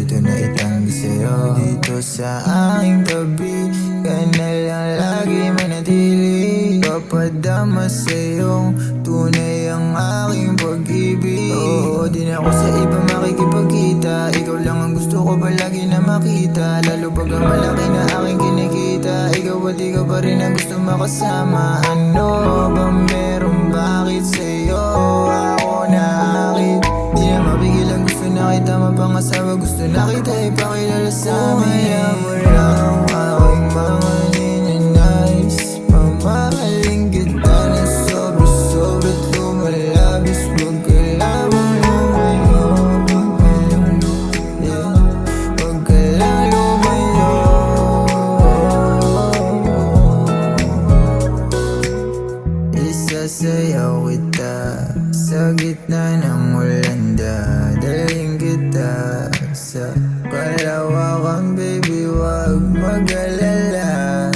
dito na itanggi sa'yo. Dito sa aking tabi ka na lang lagi manatili. Papadama sa'yong tunay ang aking pag-ibig. Oo, di na ako sa iba makikipagkita. Ikaw lang ang gusto ko palagi na makita. Lalo pag ang malaki na aking kinikita. Ikaw at ikaw pa rin ang gusto makasama. Ano bang meron, bakit sa'yo ako naakit? Di na mapigilan, gusto na kita mapangasawa. Gusto na kita ipakilala sa amin. Kaya mo lang aking mga ninanais. Mamahaling kita na sobra-sobra't lumalabis. Huwag ka lamang lumayo. Huwag ka lang lumayo. Isasayaw kita sa gitna ng ulanda. Daling kita sa kalawakan, baby, wag mag-alala.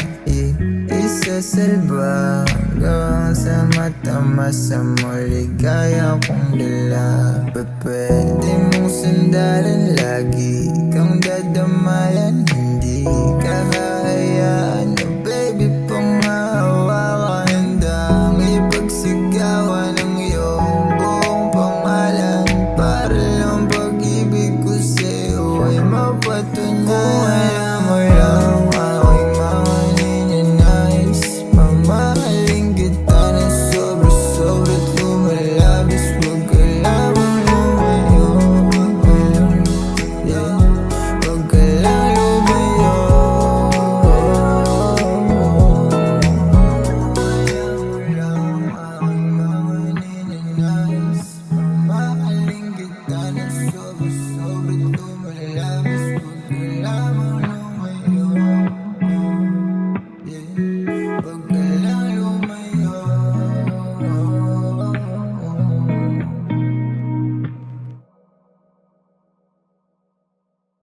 Isasalba hanggang sa matamasa mo. Ligaya kong dala. Pwede mong sandalan lagi kang dadamayan. Hindi ka hahayaan na baby panghahawakan. Handang ipagsigawan ang iyong buong pangalan. Para lang pag-ibig ko sa'yo ay mapatunayan.